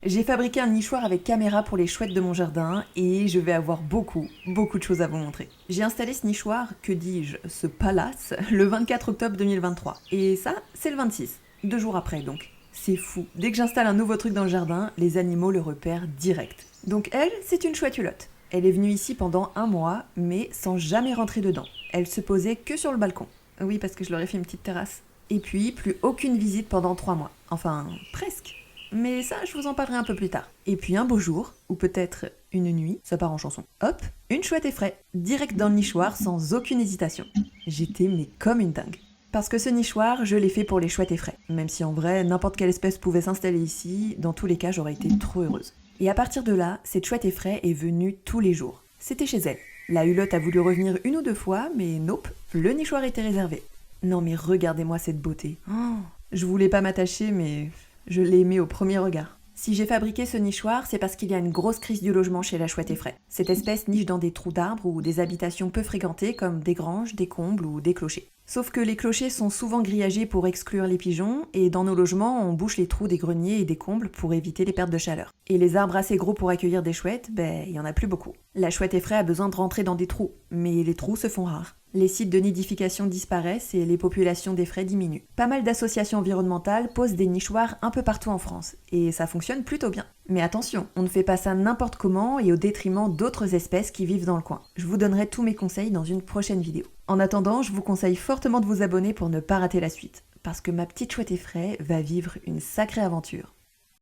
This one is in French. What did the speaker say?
J'ai fabriqué un nichoir avec caméra pour les chouettes de mon jardin et je vais avoir beaucoup de choses à vous montrer. J'ai installé ce nichoir, que dis-je, ce palace, le 24 octobre 2023. Et ça, c'est le 26, 2 jours après donc. C'est fou, dès que j'installe un nouveau truc dans le jardin, les animaux le repèrent direct. Donc elle, c'est une chouette hulotte. Elle est venue ici pendant 1 mois, mais sans jamais rentrer dedans. Elle se posait que sur le balcon. Oui, parce que je leur ai fait une petite terrasse. Et puis, plus aucune visite pendant 3 mois. Enfin, presque. Mais ça, je vous en parlerai un peu plus tard. Et puis un beau jour, ou peut-être une nuit, ça part en chanson. Hop, une chouette effraie, direct dans le nichoir sans aucune hésitation. J'étais mais comme une dingue. Parce que ce nichoir, je l'ai fait pour les chouettes effraies. Même si en vrai, n'importe quelle espèce pouvait s'installer ici, dans tous les cas, j'aurais été trop heureuse. Et à partir de là, cette chouette effraie est venue tous les jours. C'était chez elle. La hulotte a voulu revenir 1 ou 2 fois, mais nope, le nichoir était réservé. Non mais regardez-moi cette beauté. Oh, je voulais pas m'attacher, mais je l'ai aimé au premier regard. Si j'ai fabriqué ce nichoir, c'est parce qu'il y a une grosse crise du logement chez la chouette effraie. Cette espèce niche dans des trous d'arbres ou des habitations peu fréquentées comme des granges, des combles ou des clochers. Sauf que les clochers sont souvent grillagés pour exclure les pigeons, et dans nos logements, on bouche les trous des greniers et des combles pour éviter les pertes de chaleur. Et les arbres assez gros pour accueillir des chouettes, il y en a plus beaucoup. La chouette effraie a besoin de rentrer dans des trous, mais les trous se font rares. Les sites de nidification disparaissent et les populations d'effraie diminuent. Pas mal d'associations environnementales posent des nichoirs un peu partout en France, et ça fonctionne plutôt bien. Mais attention, on ne fait pas ça n'importe comment et au détriment d'autres espèces qui vivent dans le coin. Je vous donnerai tous mes conseils dans une prochaine vidéo. En attendant, je vous conseille fortement de vous abonner pour ne pas rater la suite, parce que ma petite chouette effraie va vivre une sacrée aventure.